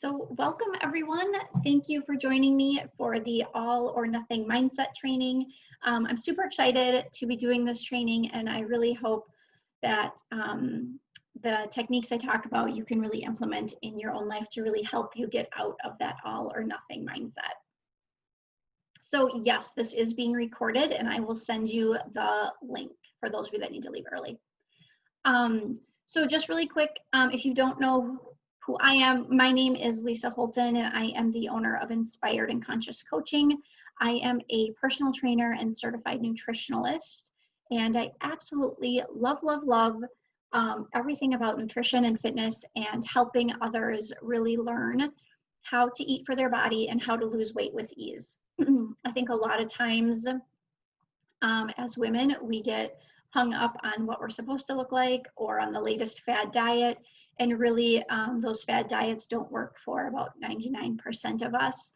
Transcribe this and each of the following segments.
So welcome everyone. Thank you for joining me for the All or Nothing Mindset training. I'm super excited to be doing this training, and I really hope that the techniques I talk about you can really implement in your own life to really help you get out of that all or nothing mindset. So yes, this is being recorded, and I will send you the link for those of you that need to leave early. So just really quick, if you don't know who I am, my name is Lisa Holton, and I am the owner of Inspired and Conscious Coaching. I am a personal trainer and certified nutritionalist, and I absolutely love everything about nutrition and fitness and helping others really learn how to eat for their body and how to lose weight with ease. I think a lot of times as women, we get hung up on what we're supposed to look like or on the latest fad diet. And really, those fad diets don't work for about 99% of us.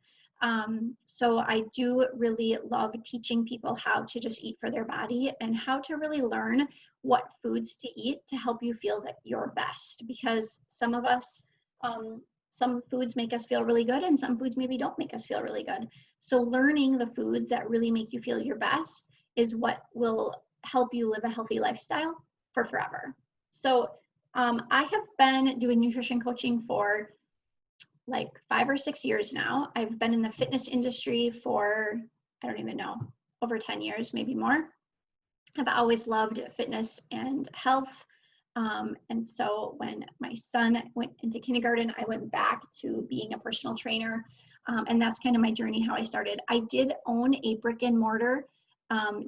So I do really love teaching people how to just eat for their body and how to really learn what foods to eat to help you feel that you're best. Because some of us, some foods make us feel really good and some foods maybe don't make us feel really good. So learning the foods that really make you feel your best is what will help you live a healthy lifestyle for forever. So I have been doing nutrition coaching for like 5 or 6 years now. I've been in the fitness industry for, I don't even know, over 10 years, maybe more. I've always loved fitness and health. And so when my son went into kindergarten, I went back to being a personal trainer. And that's kind of my journey, how I started. I did own a brick and mortar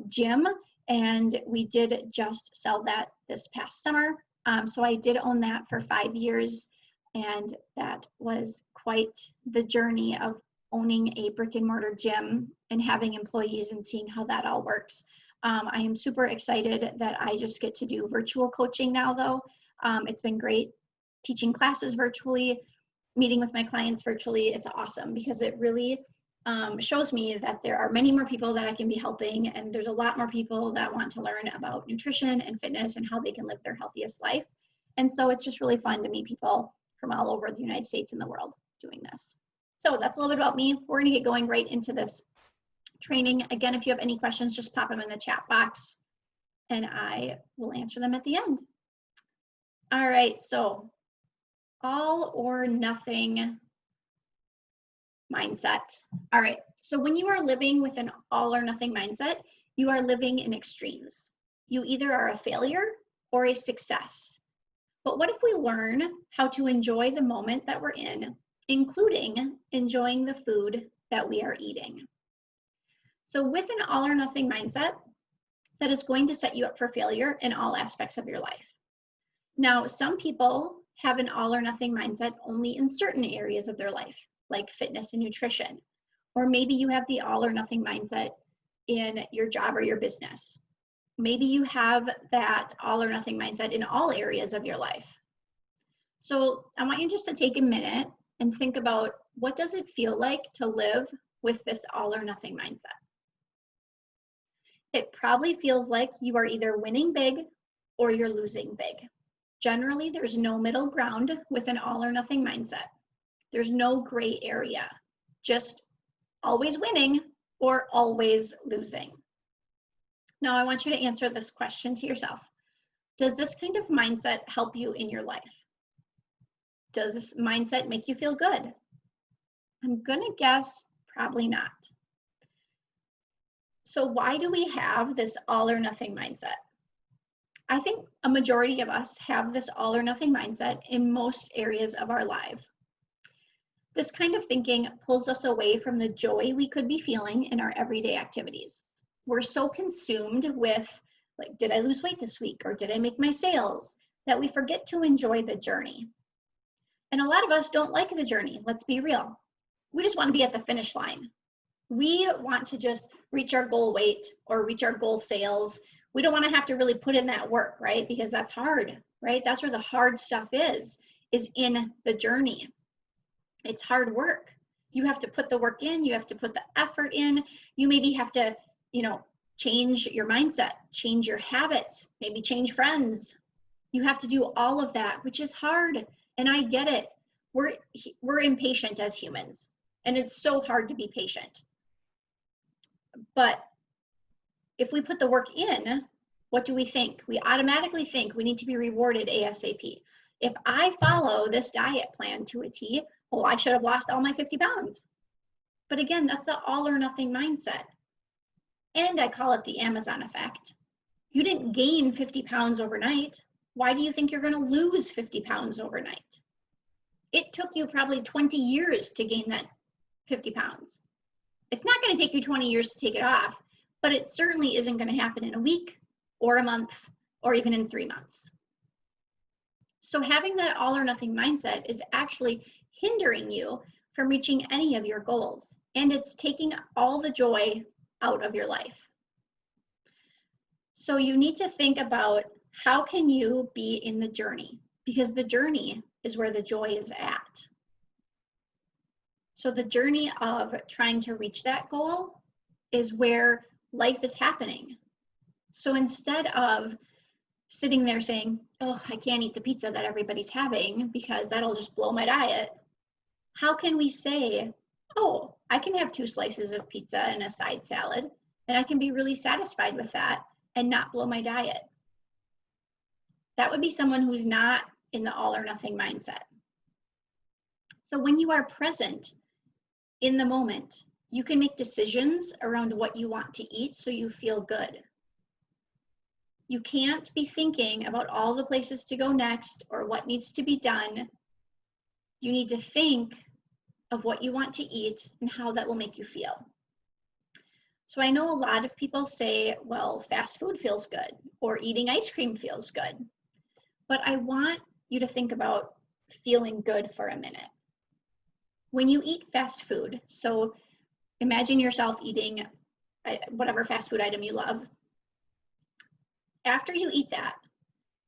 gym, and we did just sell that this past summer. So I did own that for 5 years, and that was quite the journey of owning a brick and mortar gym and having employees and seeing how that all works. I am super excited that I just get to do virtual coaching now, though. It's been great teaching classes virtually, meeting with my clients virtually. It's awesome because it really shows me that there are many more people that I can be helping, and there's a lot more people that want to learn about nutrition and fitness and how they can live their healthiest life. And so it's just really fun to meet people from all over the United States and the world doing this. So that's a little bit about me. We're gonna get going right into this training. Again, if you have any questions, just pop them in the chat box and I will answer them at the end. All right, so all or nothing mindset. All right, so when you are living with an all or nothing mindset, you are living in extremes. You either are a failure or a success. But what if we learn how to enjoy the moment that we're in, including enjoying the food that we are eating? So with an all or nothing mindset, that is going to set you up for failure in all aspects of your life. Now, some people have an all or nothing mindset only in certain areas of their life, like fitness and nutrition. Or maybe you have the all or nothing mindset in your job or your business. Maybe you have that all or nothing mindset in all areas of your life. So I want you just to take a minute and think about, what does it feel like to live with this all or nothing mindset? It probably feels like you are either winning big or you're losing big. Generally, there's no middle ground with an all or nothing mindset. There's no gray area, just always winning or always losing. Now, I want you to answer this question to yourself. Does this kind of mindset help you in your life? Does this mindset make you feel good? I'm gonna guess probably not. So why do we have this all or nothing mindset? I think a majority of us have this all or nothing mindset in most areas of our life. This kind of thinking pulls us away from the joy we could be feeling in our everyday activities. We're so consumed with, like, did I lose weight this week? Or did I make my sales? That we forget to enjoy the journey. And a lot of us don't like the journey, let's be real. We just want to be at the finish line. We want to just reach our goal weight or reach our goal sales. We don't want to have to really put in that work, right? Because that's hard, right? That's where the hard stuff is in the journey. It's hard work. You have to put the work in, you have to put the effort in. You maybe have to, change your mindset, change your habits, maybe change friends. You have to do all of that, which is hard. And I get it. we're impatient as humans, and it's so hard to be patient. But if we put the work in, what do we think? We automatically think we need to be rewarded ASAP. If I follow this diet plan to a T, well, I should have lost all my 50 pounds. But again, that's the all or nothing mindset. And I call it the Amazon effect. You didn't gain 50 pounds overnight. Why do you think you're going to lose 50 pounds overnight? It took you probably 20 years to gain that 50 pounds. It's not going to take you 20 years to take it off, but it certainly isn't going to happen in a week or a month or even in 3 months. So having that all or nothing mindset is actually hindering you from reaching any of your goals, and it's taking all the joy out of your life. So you need to think about, how can you be in the journey? Because the journey is where the joy is at. So the journey of trying to reach that goal is where life is happening. So instead of sitting there saying, oh, I can't eat the pizza that everybody's having because that'll just blow my diet, how can we say, oh, I can have 2 slices of pizza and a side salad, and I can be really satisfied with that and not blow my diet? That would be someone who's not in the all or nothing mindset. So when you are present in the moment, you can make decisions around what you want to eat so you feel good. You can't be thinking about all the places to go next or what needs to be done. You need to think of what you want to eat and how that will make you feel. So I know a lot of people say, well, fast food feels good or eating ice cream feels good. But I want you to think about feeling good for a minute. When you eat fast food, so imagine yourself eating whatever fast food item you love. After you eat that,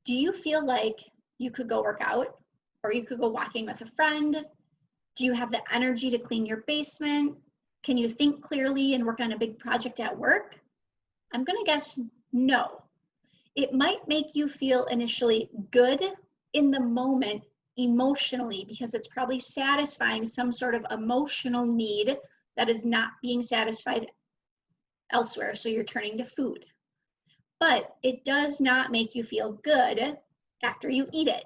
do you feel like you could go work out or you could go walking with a friend? Do you have the energy to clean your basement? Can you think clearly and work on a big project at work? I'm going to guess no. It might make you feel initially good in the moment emotionally because it's probably satisfying some sort of emotional need that is not being satisfied elsewhere, so you're turning to food. But it does not make you feel good after you eat it.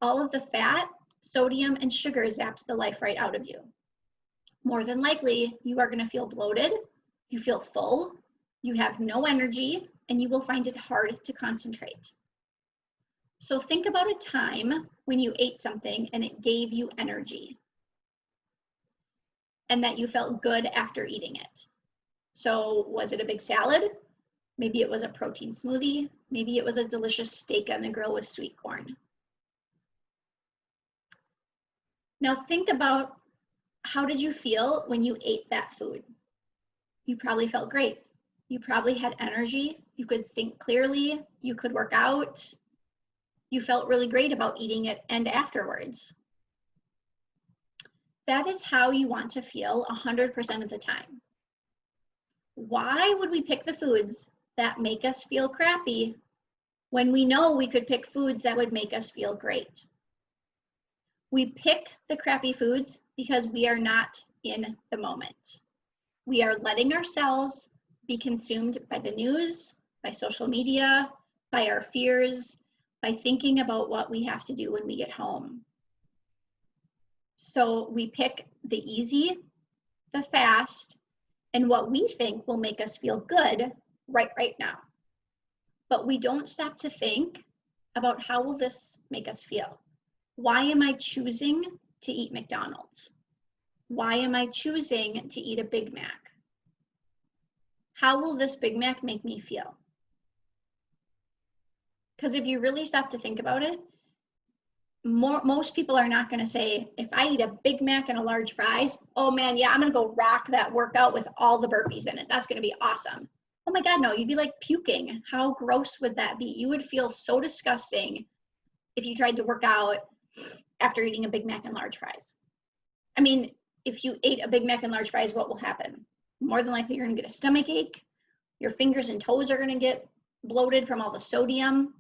All of the fat, sodium, and sugar zaps the life right out of you. More than likely, you are going to feel bloated, you feel full, you have no energy, and you will find it hard to concentrate. So think about a time when you ate something and it gave you energy and that you felt good after eating it. So was it a big salad? Maybe it was a protein smoothie. Maybe it was a delicious steak on the grill with sweet corn. Now think about, how did you feel when you ate that food? You probably felt great. You probably had energy. You could think clearly. You could work out. You felt really great about eating it and afterwards. That is how you want to feel 100% of the time. Why would we pick the foods that make us feel crappy when we know we could pick foods that would make us feel great? We pick the crappy foods because we are not in the moment. We are letting ourselves be consumed by the news, by social media, by our fears, by thinking about what we have to do when we get home. So we pick the easy, the fast, and what we think will make us feel good right now. But we don't stop to think about, how will this make us feel? Why am I choosing to eat McDonald's? Why am I choosing to eat a Big Mac? How will this Big Mac make me feel? Because if you really stop to think about it, most people are not going to say, if I eat a Big Mac and a large fries, oh man, yeah, I'm going to go rock that workout with all the burpees in it. That's going to be awesome. Oh my God, no, you'd be like puking. How gross would that be? You would feel so disgusting if you tried to work out after eating a Big Mac and large fries. I mean, if you ate a Big Mac and large fries, what will happen? More than likely, you're going to get a stomach ache. Your fingers and toes are going to get bloated from all the sodium.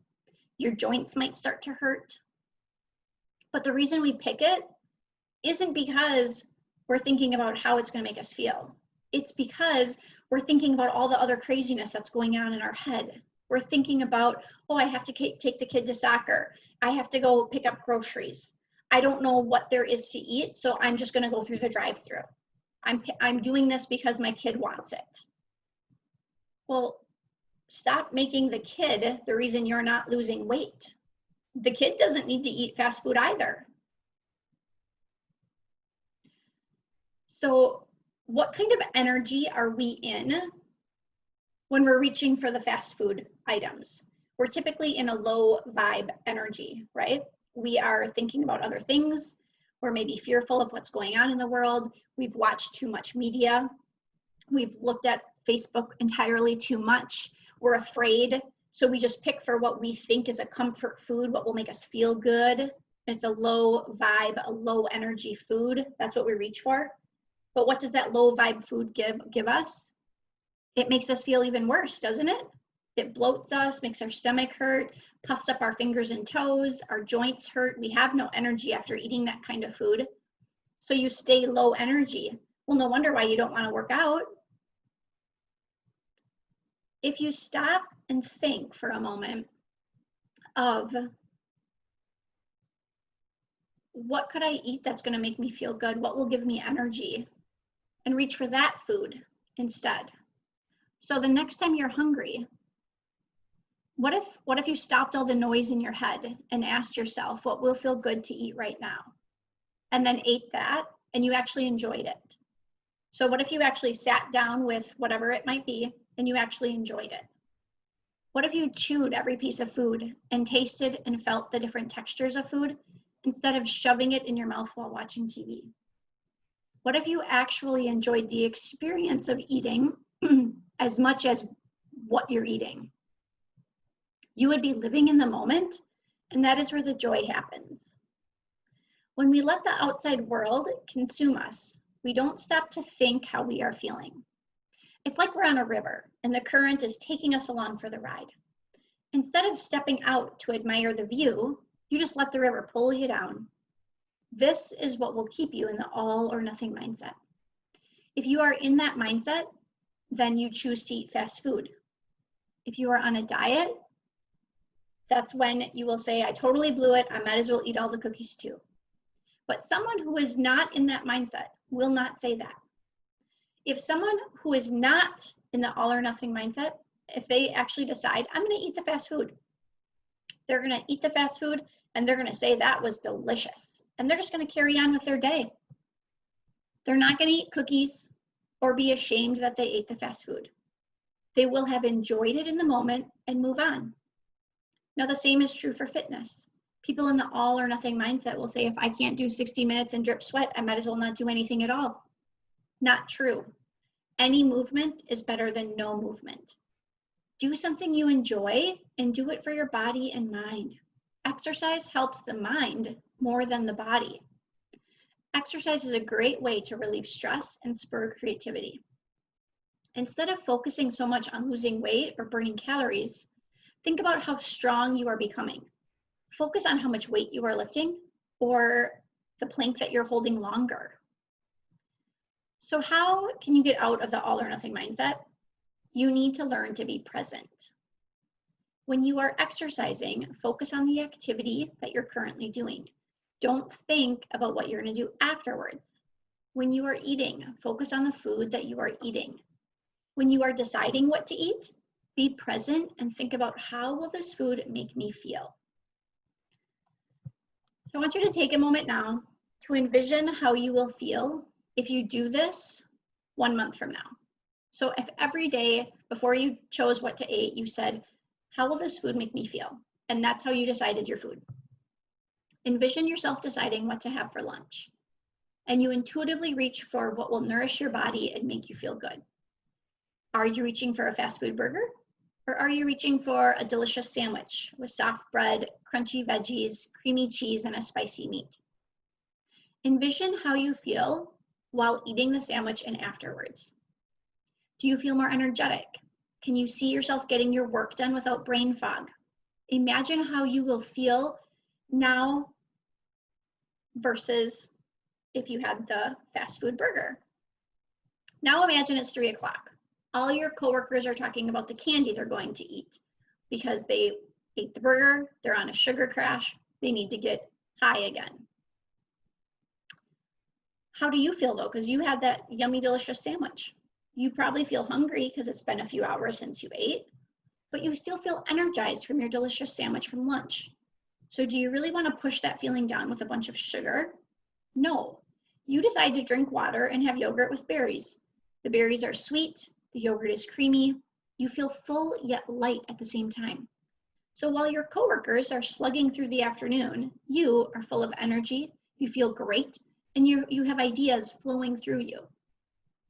Your joints might start to hurt. But the reason we pick it isn't because we're thinking about how it's going to make us feel. It's because we're thinking about all the other craziness that's going on in our head. We're thinking about, oh, I have to take the kid to soccer. I have to go pick up groceries. I don't know what there is to eat, so I'm just going to go through the drive-thru. I'm doing this because my kid wants it. Well, stop making the kid the reason you're not losing weight. The kid doesn't need to eat fast food either. So what kind of energy are we in when we're reaching for the fast food items? We're typically in a low vibe energy, right? We are thinking about other things. We're maybe fearful of what's going on in the world. We've watched too much media. We've looked at Facebook entirely too much. We're afraid. So we just pick for what we think is a comfort food, what will make us feel good. It's a low vibe, a low energy food. That's what we reach for. But what does that low vibe food give us? It makes us feel even worse, doesn't it? It bloats us, makes our stomach hurt, puffs up our fingers and toes, our joints hurt. We have no energy after eating that kind of food. So you stay low energy. Well, no wonder why you don't want to work out. If you stop and think for a moment of what could I eat that's going to make me feel good? What will give me energy? And reach for that food instead. So the next time you're hungry, what if you stopped all the noise in your head and asked yourself what will feel good to eat right now? And then ate that and you actually enjoyed it. So what if you actually sat down with whatever it might be and you actually enjoyed it? What if you chewed every piece of food and tasted and felt the different textures of food instead of shoving it in your mouth while watching TV? What if you actually enjoyed the experience of eating as much as what you're eating? You would be living in the moment, and that is where the joy happens. When we let the outside world consume us, we don't stop to think how we are feeling. It's like we're on a river, and the current is taking us along for the ride. Instead of stepping out to admire the view, you just let the river pull you down. This is what will keep you in the all or nothing mindset. If you are in that mindset, then you choose to eat fast food. If you are on a diet, that's when you will say, I totally blew it. I might as well eat all the cookies too. But someone who is not in that mindset will not say that. If someone who is not in the all or nothing mindset, if they actually decide, I'm going to eat the fast food, they're going to eat the fast food and they're going to say that was delicious. And they're just going to carry on with their day. They're not going to eat cookies or be ashamed that they ate the fast food. They will have enjoyed it in the moment and move on. Now, the same is true for fitness. People in the all or nothing mindset will say, if I can't do 60 minutes and drip sweat, I might as well not do anything at all. Not true. Any movement is better than no movement. Do something you enjoy and do it for your body and mind. Exercise helps the mind more than the body. Exercise is a great way to relieve stress and spur creativity. Instead of focusing so much on losing weight or burning calories, think about how strong you are becoming. Focus on how much weight you are lifting or the plank that you're holding longer. So how can you get out of the all or nothing mindset? You need to learn to be present. When you are exercising, focus on the activity that you're currently doing. Don't think about what you're going to do afterwards. When you are eating, focus on the food that you are eating. When you are deciding what to eat, be present and think about how will this food make me feel. So I want you to take a moment now to envision how you will feel if you do this 1 month from now. So if every day before you chose what to eat, you said, how will this food make me feel? And that's how you decided your food. Envision yourself deciding what to have for lunch. And you intuitively reach for what will nourish your body and make you feel good. Are you reaching for a fast food burger? Or are you reaching for a delicious sandwich with soft bread, crunchy veggies, creamy cheese, and a spicy meat? Envision how you feel while eating the sandwich and afterwards. Do you feel more energetic? Can you see yourself getting your work done without brain fog? Imagine how you will feel now versus if you had the fast food burger. Now imagine it's 3 o'clock. All your coworkers are talking about the candy they're going to eat because they ate the burger, they're on a sugar crash, they need to get high again. How do you feel though? Because you had that yummy, delicious sandwich. You probably feel hungry because it's been a few hours since you ate, but you still feel energized from your delicious sandwich from lunch. So do you really want to push that feeling down with a bunch of sugar? No. You decide to drink water and have yogurt with berries. The berries are sweet, the yogurt is creamy. You feel full yet light at the same time. So while your coworkers are slugging through the afternoon, you are full of energy, you feel great, and you have ideas flowing through you.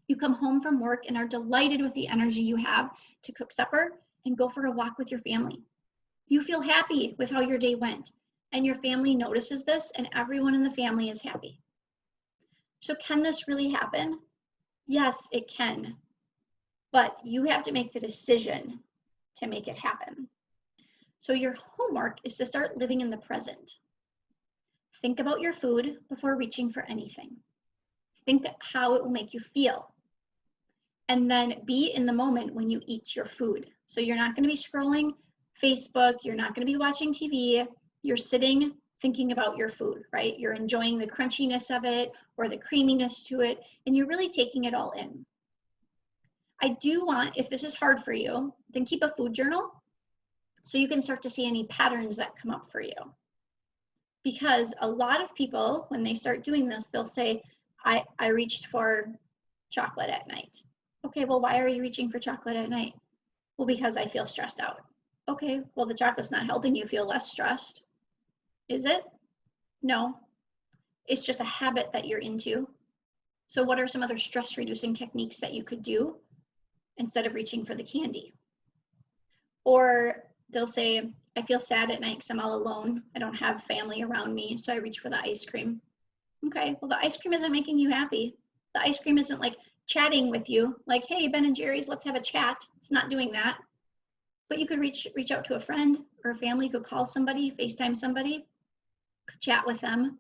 You come home from work and are delighted with the energy you have to cook supper and go for a walk with your family. You feel happy with how your day went, and your family notices this, and everyone in the family is happy. So can this really happen? Yes, it can, but you have to make the decision to make it happen. So your homework is to start living in the present. Think about your food before reaching for anything. Think how it will make you feel. And then be in the moment when you eat your food. So you're not going to be scrolling Facebook, you're not going to be watching TV, you're sitting thinking about your food, right? You're enjoying the crunchiness of it or the creaminess to it, and you're really taking it all in. I do want, if this is hard for you, then keep a food journal so you can start to see any patterns that come up for you. Because a lot of people, when they start doing this, they'll say, I reached for chocolate at night. Okay, well, why are you reaching for chocolate at night? Well, because I feel stressed out. Okay, well, the chocolate's not helping you feel less stressed. Is it? No. It's just a habit that you're into. So what are some other stress reducing techniques that you could do instead of reaching for the candy? Or they'll say, I feel sad at night because I'm all alone. I don't have family around me, so I reach for the ice cream. Okay, well, the ice cream isn't making you happy. The ice cream isn't like chatting with you, like, hey, Ben and Jerry's, let's have a chat. It's not doing that. But you could reach out to a friend or a family. You could call somebody, FaceTime somebody, chat with them.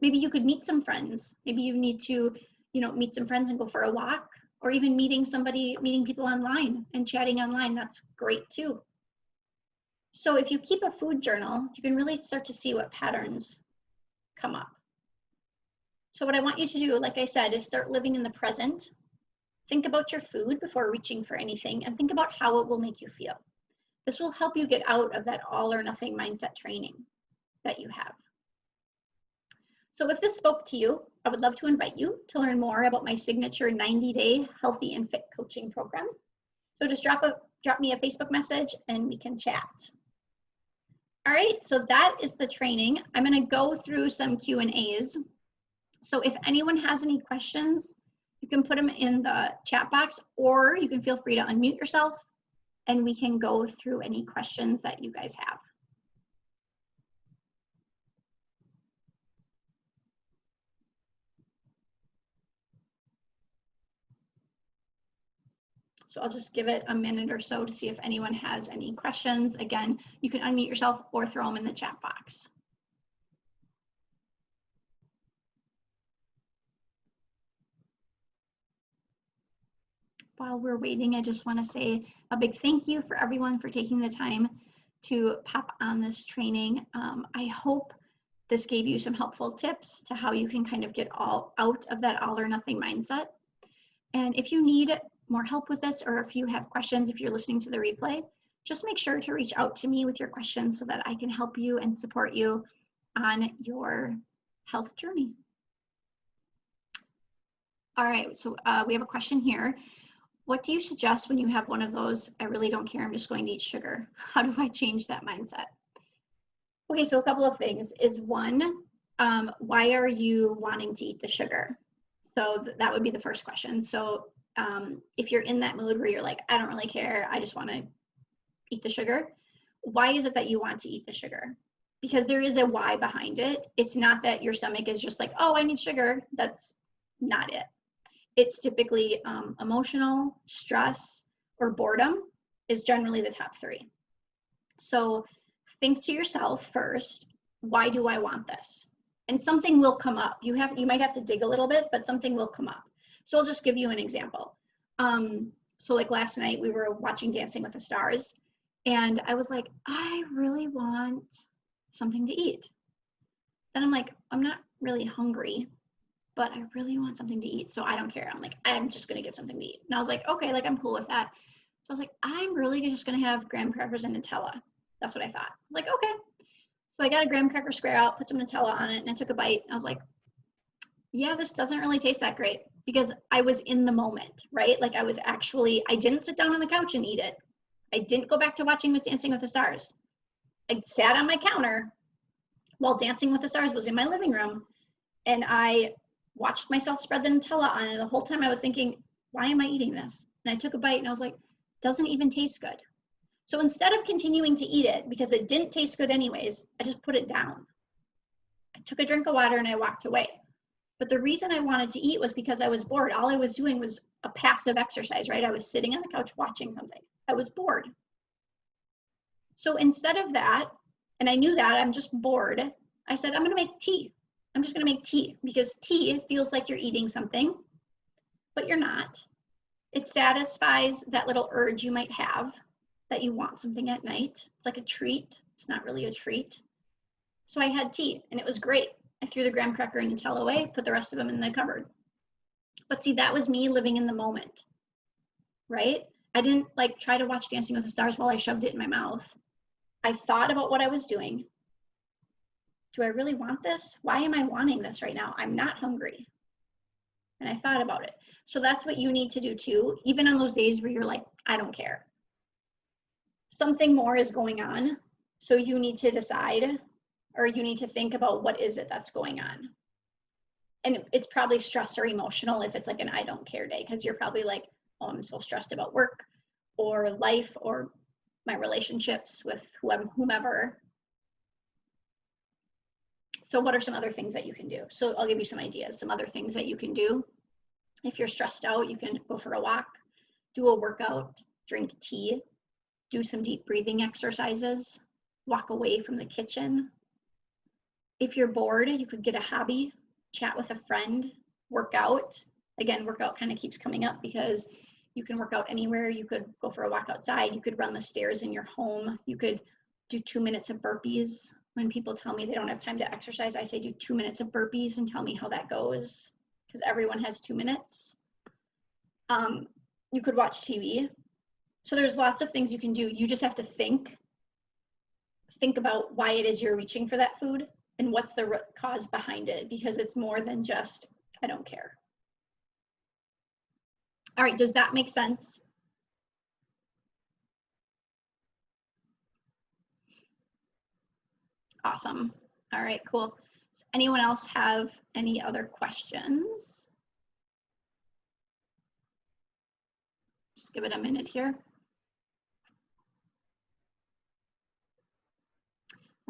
Maybe you could meet some friends. Maybe you need to, meet some friends and go for a walk, or even meeting people online and chatting online. That's great too. So if you keep a food journal, you can really start to see what patterns come up. So what I want you to do, like I said, is start living in the present. Think about your food before reaching for anything, and think about how it will make you feel. This will help you get out of that all or nothing mindset training that you have. So if this spoke to you, I would love to invite you to learn more about my signature 90-day healthy and fit coaching program. So just drop me a Facebook message and we can chat. All right, so that is the training. I'm going to go through some Q&As. So if anyone has any questions, you can put them in the chat box, or you can feel free to unmute yourself and we can go through any questions that you guys have. So I'll just give it a minute or so to see if anyone has any questions. Again, you can unmute yourself or throw them in the chat box. While we're waiting, I just want to say a big thank you for everyone for taking the time to pop on this training. I hope this gave you some helpful tips to how you can kind of get out of that all or nothing mindset. And if you need more help with this, or if you have questions, if you're listening to the replay, just make sure to reach out to me with your questions so that I can help you and support you on your health journey. All right, so we have a question here. What do you suggest when you have one of those, I really don't care, I'm just going to eat sugar? How do I change that mindset? Okay, so a couple of things is one, why are you wanting to eat the sugar? So that would be the first question. So if you're in that mood where you're like, I don't really care, I just want to eat the sugar, why is it that you want to eat the sugar? Because there is a why behind it. It's not that your stomach is just like, oh, I need sugar. That's not it. It's typically emotional, stress, or boredom is generally the top three. So think to yourself first, why do I want this? and something will come up. You might have to dig a little bit, but something will come up. So I'll just give you an example. So like last night we were watching Dancing with the Stars, and I was like, I really want something to eat. Then I'm like, I'm not really hungry, but I really want something to eat, so I don't care. I'm like, I'm just gonna get something to eat. And I was like, okay, like I'm cool with that. So I was like, I'm really just gonna have graham crackers and Nutella. That's what I thought. I was like, okay. So I got a graham cracker square out, put some Nutella on it, and I took a bite. And I was like, yeah, this doesn't really taste that great, because I was in the moment, right? Like I didn't sit down on the couch and eat it. I didn't go back to watching Dancing with the Stars. I sat on my counter while Dancing with the Stars was in my living room, and I watched myself spread the Nutella on it. The whole time I was thinking, why am I eating this? And I took a bite and I was like, doesn't even taste good. So instead of continuing to eat it, because it didn't taste good anyways, I just put it down. I took a drink of water and I walked away. But the reason I wanted to eat was because I was bored. All I was doing was a passive exercise, right? I was sitting on the couch watching something. I was bored. So instead of that, and I knew that I'm just bored, I said, I'm gonna make tea. I'm just gonna make tea, because tea feels like you're eating something, but you're not. It satisfies that little urge you might have that you want something at night. It's like a treat. It's not really a treat. So I had tea and it was great. I threw the graham cracker and Nutella away, put the rest of them in the cupboard. But see, that was me living in the moment, right? I didn't like try to watch Dancing with the Stars while I shoved it in my mouth. I thought about what I was doing. Do I really want this? Why am I wanting this right now? I'm not hungry. And I thought about it. So that's what you need to do too, even on those days where you're like, I don't care. Something more is going on. So you need to decide, or you need to think about what is it that's going on. And it's probably stress or emotional if it's like an I don't care day, because you're probably like, oh, I'm so stressed about work or life or my relationships with whomever. So what are some other things that you can do? So I'll give you some ideas, some other things that you can do. If you're stressed out, you can go for a walk, do a workout, drink tea, do some deep breathing exercises, walk away from the kitchen. If you're bored, you could get a hobby, chat with a friend, work out. Again, workout kind of keeps coming up because you can work out anywhere. You could go for a walk outside. You could run the stairs in your home. You could do 2 minutes of burpees. When people tell me they don't have time to exercise, I say do 2 minutes of burpees and tell me how that goes, because everyone has 2 minutes. You could watch TV. So there's lots of things you can do. You just have to think about why it is you're reaching for that food and what's the root cause behind it, because it's more than just, I don't care. All right, does that make sense? Awesome. All right, cool. Does anyone else have any other questions? Just give it a minute here.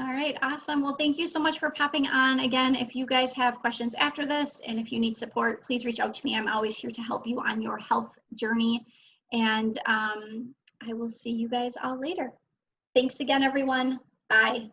All right, awesome. Well, thank you so much for popping on. Again, if you guys have questions after this and if you need support, please reach out to me. I'm always here to help you on your health journey. And I will see you guys all later. Thanks again, everyone. Bye.